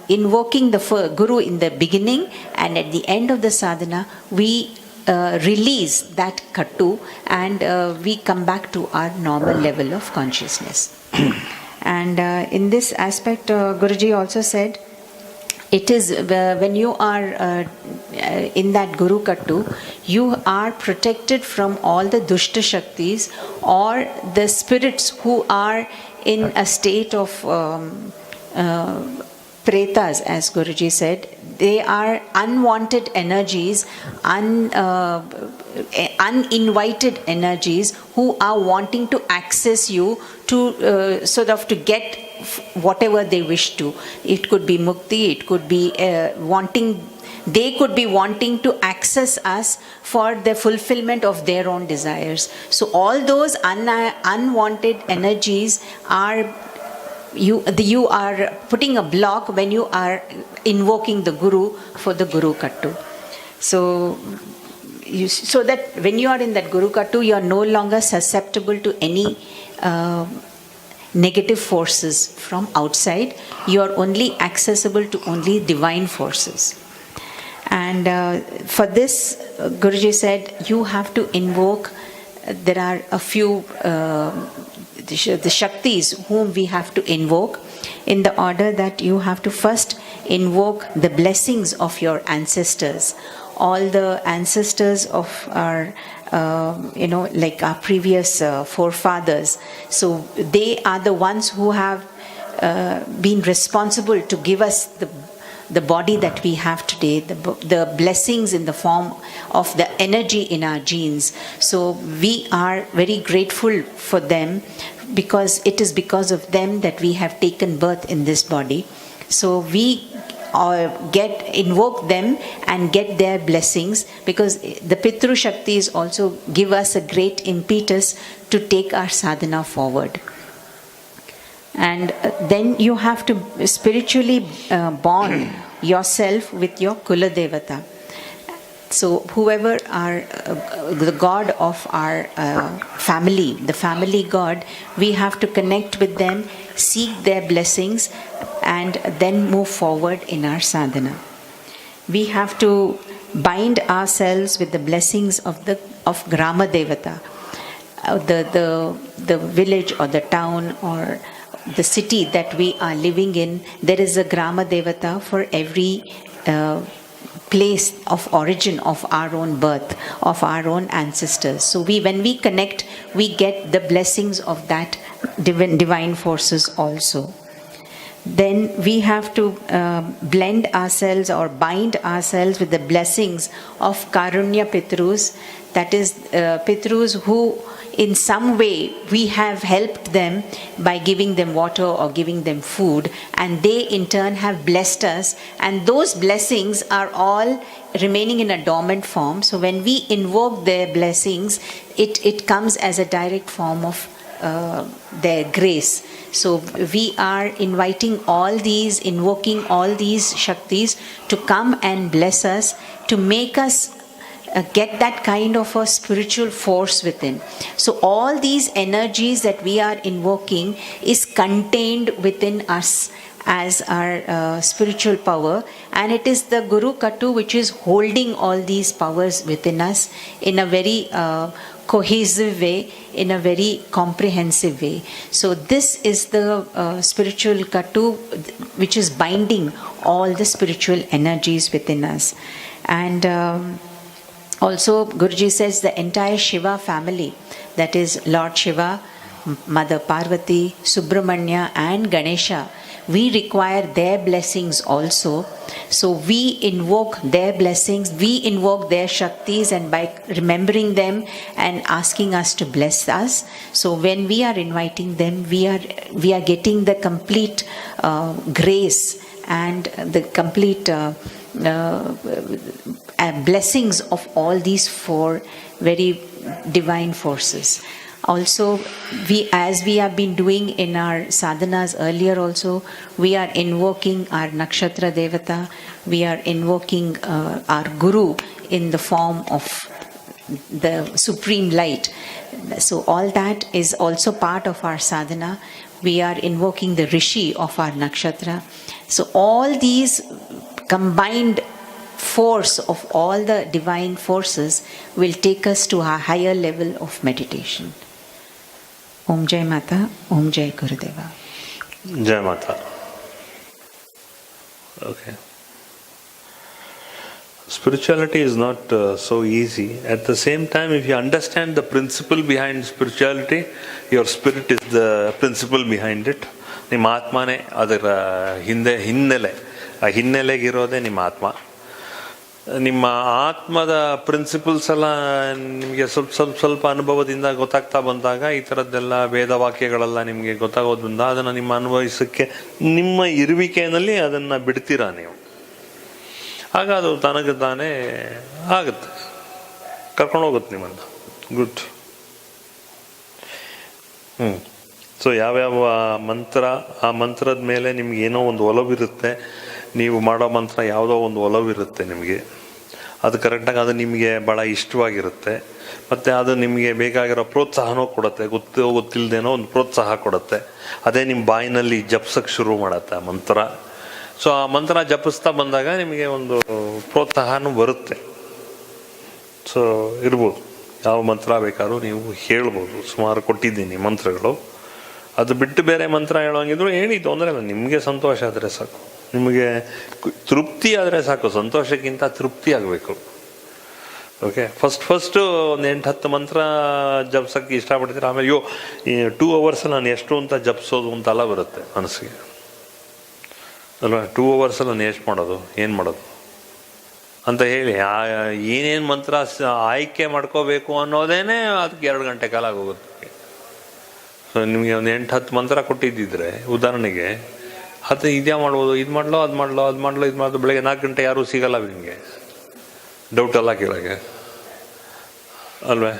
invoking the Guru in the beginning, and at the end of the sadhana, we release that kattu, and we come back to our normal level of consciousness. And in this aspect, Guruji also said, it is when you are in that Guru Kattu, you are protected from all the Dushta Shaktis, or the spirits who are in a state of pretas, as Guruji said. They are unwanted energies, uninvited energies, who are wanting to access you to sort of to get whatever they wish to. It could be mukti, it could be they could be wanting to access us for the fulfillment of their own desires. So all those unwanted energies are, you are putting a block when you are invoking the Guru for the Guru Kattu. So that when you are in that Guru Kattu, you are no longer susceptible to any negative forces from outside. You are only accessible to only divine forces. And for this, Guruji said, you have to invoke, there are a few the Shaktis whom we have to invoke, in the order that you have to first invoke the blessings of your ancestors. All the ancestors of our, like our previous forefathers. So they are the ones who have been responsible to give us the body that we have today, the blessings in the form of the energy in our genes. So we are very grateful for them, because it is because of them that we have taken birth in this body. So we invoke them and get their blessings, because the Pitru Shaktis also give us a great impetus to take our sadhana forward. And then you have to spiritually bond yourself with your Kula Devata. So whoever are the god of our family, the family god, we have to connect with them, seek their blessings, and then move forward in our sadhana. We have to bind ourselves with the blessings of Grama Devata, the village or the town or the city that we are living in. There is a Grama Devata for every place of origin of our own birth, of our own ancestors. So when we connect, we get the blessings of that divine forces also. Then we have to blend ourselves or bind ourselves with the blessings of Karunya Pitrus, that is Pitrus who in some way we have helped them by giving them water or giving them food, and they in turn have blessed us, and those blessings are all remaining in a dormant form. So when we invoke their blessings, it comes as a direct form of their grace. So we are invoking all these Shaktis to come and bless us, to make us get that kind of a spiritual force within. So all these energies that we are invoking is contained within us, as our spiritual power, and it is the Guru Katu which is holding all these powers within us in a very cohesive way, in a very comprehensive way. So this is the spiritual Katu which is binding all the spiritual energies within us. And also Guruji says the entire Shiva family, that is Lord Shiva, Mother Parvati, Subramanya and Ganesha, we require their blessings also. So we invoke their blessings, we invoke their Shaktis, and by remembering them and asking us to bless us. So when we are inviting them, we are getting the complete grace and the complete blessings of all these four very divine forces. Also, as we have been doing in our sadhanas earlier also, we are invoking our Nakshatra Devata, we are invoking our Guru in the form of the Supreme Light. So all that is also part of our sadhana. We are invoking the Rishi of our Nakshatra. So all these combined force of all the divine forces will take us to a higher level of meditation. Om Jai Mata, Om Jai Gurudeva. Jai Mata. Okay. Spirituality is not so easy. At the same time, if you understand the principle behind spirituality, your spirit is the principle behind it. ನಿಮ್ಮ ಆತ್ಮನೇ ಅದರ ಹಿನ್ನೆಲೆ. ಆ ಹಿನ್ನೆಲೆಗಿರೋದೇ ನಿಮ್ಮ ಆತ್ಮ. ನಿಮ್ಮ ಆತ್ಮದ principles ಎಲ್ಲ ನಿಮಗೆ ಸ್ವಲ್ಪ ಅನುಭವದಿಂದ ಗೊತ್ತಾಗ್ತಾ ಬಂದಾಗ ಈ ಥರದ್ದೆಲ್ಲ ವೇದವಾಕ್ಯಗಳೆಲ್ಲ ನಿಮಗೆ ಗೊತ್ತಾಗೋದ್ರಿಂದ ಅದನ್ನು ನಿಮ್ಮ ಅನುಭವಿಸೋಕ್ಕೆ ನಿಮ್ಮ ಇರುವಿಕೆಯಲ್ಲಿ ಅದನ್ನು ಬಿಡ್ತೀರಾ ನೀವು. ಆಗ ಅದು ತನಗೆ ತಾನೇ ಆಗುತ್ತೆ, ಕರ್ಕೊಂಡೋಗುತ್ತೆ ನಿಮ್ಮನ್ನು. ಗುಡ್. ಸೊ ಯಾವ್ಯಾವ ಮಂತ್ರ, ಆ ಮಂತ್ರದ ಮೇಲೆ ನಿಮ್ಗೆ ಏನೋ ಒಂದು ಒಲವಿರುತ್ತೆ, ನೀವು ಮಾಡೋ ಮಂತ್ರ ಯಾವುದೋ ಒಂದು ಒಲವಿರುತ್ತೆ ನಿಮಗೆ, ಅದು ಕರೆಕ್ಟಾಗಿ ಅದು ನಿಮಗೆ ಭಾಳ ಇಷ್ಟವಾಗಿರುತ್ತೆ, ಮತ್ತು ಅದು ನಿಮಗೆ ಬೇಕಾಗಿರೋ ಪ್ರೋತ್ಸಾಹನೂ ಕೊಡುತ್ತೆ, ಗೊತ್ತಿಲ್ಲದೇನೋ ಒಂದು ಪ್ರೋತ್ಸಾಹ ಕೊಡುತ್ತೆ. ಅದೇ ನಿಮ್ಮ ಬಾಯಿನಲ್ಲಿ ಜಪಿಸೋಕ್ಕೆ ಶುರು ಮಾಡುತ್ತೆ ಆ ಮಂತ್ರ. ಸೊ ಆ ಮಂತ್ರ ಜಪಿಸ್ತಾ ಬಂದಾಗ ನಿಮಗೆ ಒಂದು ಪ್ರೋತ್ಸಾಹನೂ ಬರುತ್ತೆ. ಸೊ ಇರ್ಬೋದು, ಯಾವ ಮಂತ್ರ ಬೇಕಾದ್ರೂ ನೀವು ಹೇಳ್ಬೋದು. ಸುಮಾರು ಕೊಟ್ಟಿದ್ದೀನಿ ಮಂತ್ರಗಳು. ಅದು ಬಿಟ್ಟು ಬೇರೆ ಮಂತ್ರ ಹೇಳೋಂಗಿದ್ರು ಹೇಳಿ, ತೊಂದರೆ ಇಲ್ಲ. ನಿಮಗೆ ಸಂತೋಷ ಆದರೆ ಸಾಕು, ನಿಮಗೆ ತೃಪ್ತಿ ಆದರೆ ಸಾಕು. ಸಂತೋಷಕ್ಕಿಂತ ತೃಪ್ತಿ ಆಗಬೇಕು. ಓಕೆ. ಫಸ್ಟು ಒಂದು 8-10 ಮಂತ್ರ ಜಪ್ಸೋಕ್ಕೆ ಇಷ್ಟಪಡ್ತೀರ. ಆಮೇಲೆ ಈ 2 hours ನಾನು ಎಷ್ಟು ಅಂತ ಜಪಿಸೋದು ಅಂತೆಲ್ಲ ಬರುತ್ತೆ ಮನಸ್ಸಿಗೆ ಅಲ್ವಾ. 2 hours ನಾನು ಎಷ್ಟು ಮಾಡೋದು, ಏನು ಮಾಡೋದು ಅಂತ ಹೇಳಿ ಏನೇನು ಮಂತ್ರ ಆಯ್ಕೆ ಮಾಡ್ಕೋಬೇಕು ಅನ್ನೋದೇನೆ ಅದಕ್ಕೆ 2 ಗಂಟೆ ಕಾಲ ಆಗೋಗುತ್ತೆ. ಸೊ ನಿಮಗೆ ಒಂದು 8-10 ಮಂತ್ರ ಕೊಟ್ಟಿದ್ದಿದ್ರೆ ಉದಾಹರಣೆಗೆ, ಅದು ಇದ್ಯಾ ಮಾಡ್ಬೋದು, ಇದು ಮಾಡಲೋ ಅದು ಮಾಡೋದು. ಬೆಳಗ್ಗೆ 4 ಗಂಟೆ ಯಾರೂ ಸಿಗಲ್ಲ ನಿಮಗೆ, ಡೌಟ್ ಎಲ್ಲ ಕೇಳೋಕ್ಕೆ ಅಲ್ವೇ.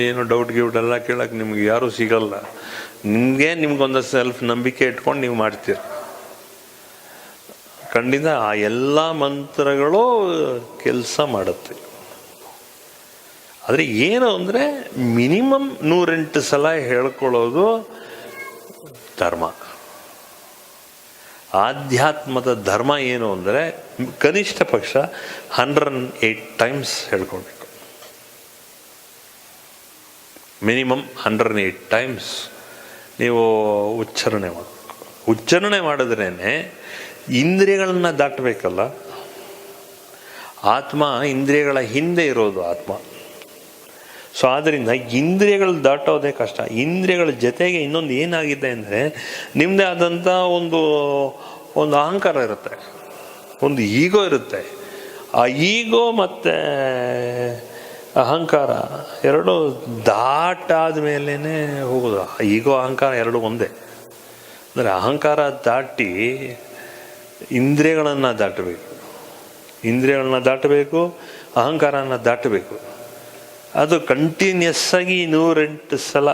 ಏನು ಡೌಟ್ ಎಲ್ಲ ಕೇಳೋಕ್ಕೆ ನಿಮ್ಗೆ ಯಾರೂ ಸಿಗಲ್ಲ. ನಿಮ್ಗೊಂದು ಸೆಲ್ಫ್ ನಂಬಿಕೆ ಇಟ್ಕೊಂಡು ನೀವು ಮಾಡ್ತೀರ. ಖಂಡಿತ ಆ ಎಲ್ಲ ಮಂತ್ರಗಳು ಕೆಲಸ ಮಾಡುತ್ತೆ. ಆದರೆ ಏನು ಅಂದರೆ ಮಿನಿಮಮ್ 108 ಸಲ ಹೇಳ್ಕೊಳ್ಳೋದು ಧರ್ಮ. ಆಧ್ಯಾತ್ಮದ ಧರ್ಮ ಏನು ಅಂದರೆ ಕನಿಷ್ಠ ಪಕ್ಷ 108 times ಹೇಳ್ಕೊಳ್ಬೇಕು. ಮಿನಿಮಮ್ 108 times ನೀವು ಉಚ್ಚಾರಣೆ ಮಾಡಬೇಕು. ಉಚ್ಚಾರಣೆ ಮಾಡಿದ್ರೇ ಇಂದ್ರಿಯಗಳನ್ನ ದಾಟಬೇಕಲ್ಲ. ಆತ್ಮ ಇಂದ್ರಿಯಗಳ ಹಿಂದೆ ಇರೋದು ಆತ್ಮ. ಸೊ ಆದ್ದರಿಂದ ಇಂದ್ರಿಯಗಳು ದಾಟೋದೇ ಕಷ್ಟ. ಇಂದ್ರಿಯಗಳ ಜೊತೆಗೆ ಇನ್ನೊಂದು ಏನಾಗಿದೆ ಅಂದರೆ ನಿಮ್ಮದೇ ಆದಂಥ ಒಂದು ಅಹಂಕಾರ ಇರುತ್ತೆ, ಒಂದು ಈಗೋ ಇರುತ್ತೆ. ಆ ಈಗೋ ಮತ್ತು ಅಹಂಕಾರ ಎರಡೂ ದಾಟಾದ ಮೇಲೇ ಹೋಗೋದು. ಈಗೋ ಅಹಂಕಾರ ಎರಡೂ ಒಂದೇ. ಅಂದರೆ ಅಹಂಕಾರ ದಾಟಿ ಇಂದ್ರಿಯಗಳನ್ನು ದಾಟಬೇಕು, ಅಹಂಕಾರನ ದಾಟಬೇಕು. ಅದು ಕಂಟಿನ್ಯೂಸ್ ಆಗಿ 108 ಸಲ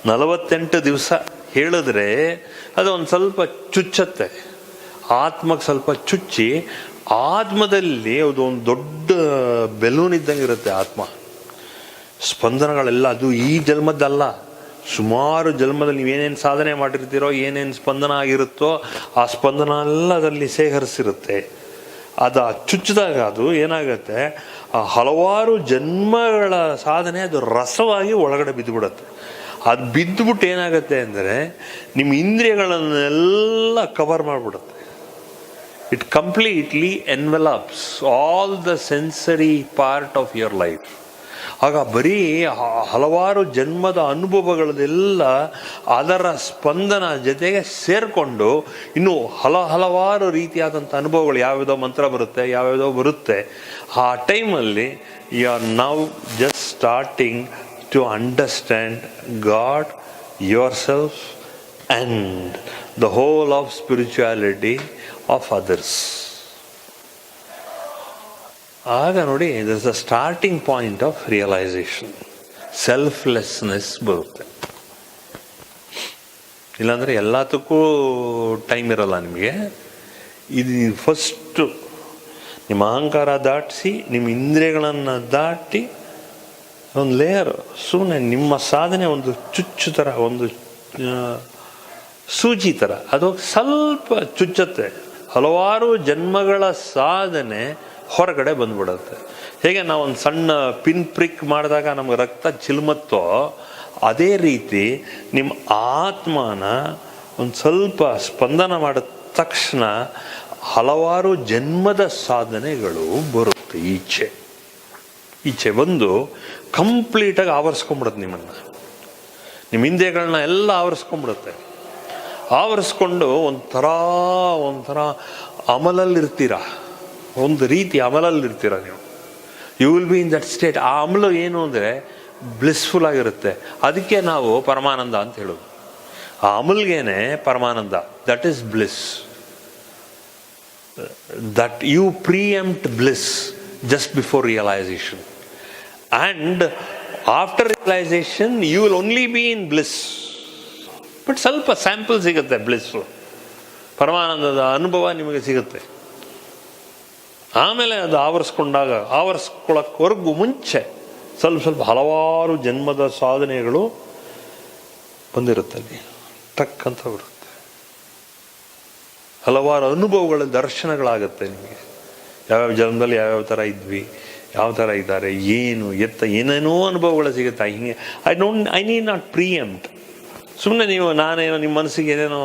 48 ದಿವಸ ಹೇಳಿದ್ರೆ ಅದು ಒಂದು ಸ್ವಲ್ಪ ಚುಚ್ಚತ್ತೆ, ಆತ್ಮಕ್ಕೆ ಸ್ವಲ್ಪ ಚುಚ್ಚಿ ಆತ್ಮದಲ್ಲಿ ಅದು ಒಂದು ದೊಡ್ಡ ಬೆಲೂನ್ ಇದ್ದಂಗೆ ಇರುತ್ತೆ ಆತ್ಮ. ಸ್ಪಂದನಗಳೆಲ್ಲ ಅದು ಈ ಜನ್ಮದ್ದಲ್ಲ, ಸುಮಾರು ಜನ್ಮದಲ್ಲಿ ನೀವೇನೇನು ಸಾಧನೆ ಮಾಡಿರ್ತೀರೋ, ಏನೇನು ಸ್ಪಂದನ ಆಗಿರುತ್ತೋ ಆ ಸ್ಪಂದನ ಎಲ್ಲ ಅದರಲ್ಲಿ ಸೇಕರಿಸಿರುತ್ತೆ. ಅದು ಚುಚ್ಚಿದಾಗ ಅದು ಏನಾಗುತ್ತೆ, ಆ ಹಲವಾರು ಜನ್ಮಗಳ ಸಾಧನೆ ಅದು ರಸವಾಗಿ ಒಳಗಡೆ ಬಿದ್ದುಬಿಡುತ್ತೆ. ಅದು ಬಿದ್ದುಬಿಟ್ಟು ಏನಾಗುತ್ತೆ ಅಂದರೆ ನಿಮ್ಮ ಇಂದ್ರಿಯಗಳನ್ನೆಲ್ಲ ಕವರ್ ಮಾಡಿಬಿಡುತ್ತೆ. It completely envelops all the sensory part of your life. ಆಗ ಬರೀ ಹಲವಾರು ಜನ್ಮದ ಅನುಭವಗಳದೆಲ್ಲ ಅದರ ಸ್ಪಂದನ ಜೊತೆಗೆ ಸೇರಿಕೊಂಡು ಇನ್ನೂ ಹಲವಾರು ರೀತಿಯಾದಂಥ ಅನುಭವಗಳು, ಯಾವ್ಯಾವುದೋ ಮಂತ್ರ ಬರುತ್ತೆ, ಯಾವ್ಯಾವುದೋ ಬರುತ್ತೆ. ಆ ಟೈಮಲ್ಲಿ you are now just starting to understand God, your self and the whole of spirituality of others. ಆಗ ನೋಡಿ, this the starting point of realization. Selflessness ಬರುತ್ತೆ. ಇಲ್ಲಾಂದರೆ ಎಲ್ಲದಕ್ಕೂ ಟೈಮ್ ಇರಲ್ಲ ನಿಮಗೆ. ಇದು ಫಸ್ಟು ನಿಮ್ಮ ಅಹಂಕಾರ ದಾಟಿಸಿ, ನಿಮ್ಮ ಇಂದ್ರಿಯಗಳನ್ನು ದಾಟಿ ಒಂದು ಲೇಯರ್, ಸುಮ್ಮನೆ ನಿಮ್ಮ ಸಾಧನೆ ಒಂದು ಚುಚ್ಚು ಥರ, ಒಂದು ಸೂಜಿ ಥರ ಅದು ಸ್ವಲ್ಪ ಚುಚ್ಚುತ್ತೆ. ಹಲವಾರು ಜನ್ಮಗಳ ಸಾಧನೆ ಹೊರಗಡೆ ಬಂದ್ಬಿಡುತ್ತೆ. ಹೇಗೆ ನಾವೊಂದು ಸಣ್ಣ ಪಿನ್ ಪ್ರಿಕ್ ಮಾಡಿದಾಗ ನಮಗೆ ರಕ್ತ ಚಿಲ್ಮತ್ತೋ, ಅದೇ ರೀತಿ ನಿಮ್ಮ ಆತ್ಮನ ಒಂದು ಸ್ವಲ್ಪ ಸ್ಪಂದನ ಮಾಡಿದ ತಕ್ಷಣ ಹಲವಾರು ಜನ್ಮದ ಸಾಧನೆಗಳು ಬರುತ್ತೆ. ಈಚೆ ಬಂದು ಕಂಪ್ಲೀಟಾಗಿ ಆವರಿಸ್ಕೊಂಬಿಡುತ್ತೆ ನಿಮ್ಮನ್ನು. ನಿಮ್ಮ ಇಂದ್ರಿಯಗಳನ್ನ ಎಲ್ಲ ಆವರಿಸ್ಕೊಂಬಿಡುತ್ತೆ. ಆವರಿಸ್ಕೊಂಡು ಒಂಥರ ಅಮಲಲ್ಲಿರ್ತೀರ, ಒಂದು ರೀತಿ ಅಮಲಲ್ಲಿರ್ತೀರ ನೀವು. You will be in that state. ಆ ಅಮಲು ಏನು ಅಂದರೆ ಬ್ಲಿಸ್ಫುಲ್ ಆಗಿರುತ್ತೆ. ಅದಕ್ಕೆ ನಾವು ಪರಮಾನಂದ ಅಂತ ಹೇಳೋದು. ಆ ಅಮಲ್ಗೇನೆ ಪರಮಾನಂದ, that is bliss. That you preempt bliss just before realization, and after realization you will only be in bliss. But ಸ್ವಲ್ಪ ಸ್ಯಾಂಪಲ್ ಸಿಗುತ್ತೆ ಬ್ಲಿಸ್ಸು, ಪರಮಾನಂದದ ಅನುಭವ ನಿಮಗೆ ಸಿಗುತ್ತೆ. ಆಮೇಲೆ ಅದು ಆವರಿಸ್ಕೊಳ್ಳೋಕ್ವರೆಗೂ ಮುಂಚೆ ಸ್ವಲ್ಪ ಹಲವಾರು ಜನ್ಮದ ಸಾಧನೆಗಳು ಬಂದಿರುತ್ತೆ. ಅಲ್ಲಿ ಟಕ್ ಅಂತ ಬರುತ್ತೆ. ಹಲವಾರು ಅನುಭವಗಳ ದರ್ಶನಗಳಾಗುತ್ತೆ ನಿಮಗೆ. ಯಾವ್ಯಾವ ಜನ್ಮದಲ್ಲಿ ಯಾವ್ಯಾವ ಥರ ಇದ್ವಿ, ಯಾವ ಥರ ಇದ್ದಾರೆ, ಏನೇನೋ ಅನುಭವಗಳು ಸಿಗುತ್ತೆ. ಹಿಂಗೆ ಐ ನೀಡ್ ನಾಟ್ ಪ್ರಿಯಂಪ್ಟ್. ಸುಮ್ಮನೆ ನೀವು ನಾನೇನೋ ನಿಮ್ಮ ಮನಸ್ಸಿಗೆ ಏನೇನೋ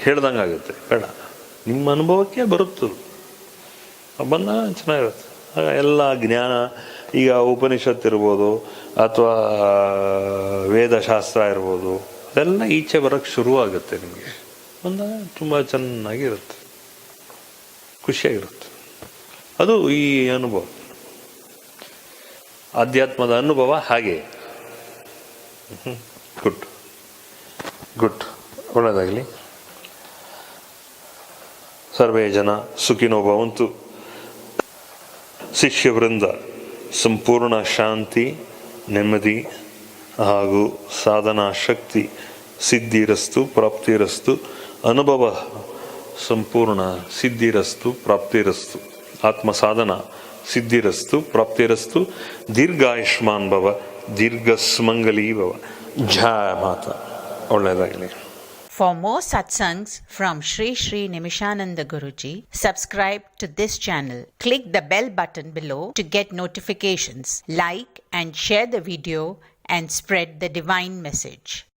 ಹೇಳ್ದಂಗೆ ಆಗುತ್ತೆ. ಬೇಡ, ನಿಮ್ಮ ಅನುಭವಕ್ಕೆ ಬರುತ್ತದೆ. ಬಂದಾಗ ಚೆನ್ನಾಗಿರುತ್ತೆ. ಆಗ ಎಲ್ಲ ಜ್ಞಾನ, ಈಗ ಉಪನಿಷತ್ತು ಇರ್ಬೋದು ಅಥವಾ ವೇದಶಾಸ್ತ್ರ ಇರ್ಬೋದು, ಅದೆಲ್ಲ ಈಚೆ ಬರೋಕ್ಕೆ ಶುರುವಾಗುತ್ತೆ. ನಿಮಗೆ ಬಂದಾಗ ತುಂಬ ಚೆನ್ನಾಗಿರುತ್ತೆ, ಖುಷಿಯಾಗಿರುತ್ತೆ. ಅದು ಈ ಅನುಭವ, ಆಧ್ಯಾತ್ಮದ ಅನುಭವ ಹಾಗೆ. ಗುಡ್ ಒಳ್ಳೆಯದಾಗಲಿ. ಸರ್ವೇ ಜನ ಸುಖಿನೋ ಭವಂತು. ಶಿಷ್ಯವೃಂದ ಸಂಪೂರ್ಣ ಶಾಂತಿ, ನೆಮ್ಮದಿ ಹಾಗೂ ಸಾಧನಾ ಶಕ್ತಿ ಸಿದ್ಧಿರಸ್ತು, ಪ್ರಾಪ್ತಿರಸ್ತು. ಅನುಭವ ಸಂಪೂರ್ಣ ಸಿದ್ಧಿರಸ್ತು, ಪ್ರಾಪ್ತಿರಸ್ತು. ಆತ್ಮ ಸಾಧನ ಸಿದ್ಧಿರಸ್ತು, ಪ್ರಾಪ್ತಿರಸ್ತು. ದೀರ್ಘಾಯುಷ್ಮಾನ್ ಭವ, ದೀರ್ಘಸ್ಮಂಗಲೀ ಭವ. ಜಯ ಮಾತಾ. ಒಳ್ಳೆಯದಾಗಲಿ. For more satsangs from Shri Shri Nimishananda Guruji, subscribe to this channel. Click the bell button below to get notifications. Like and share the video and spread the divine message.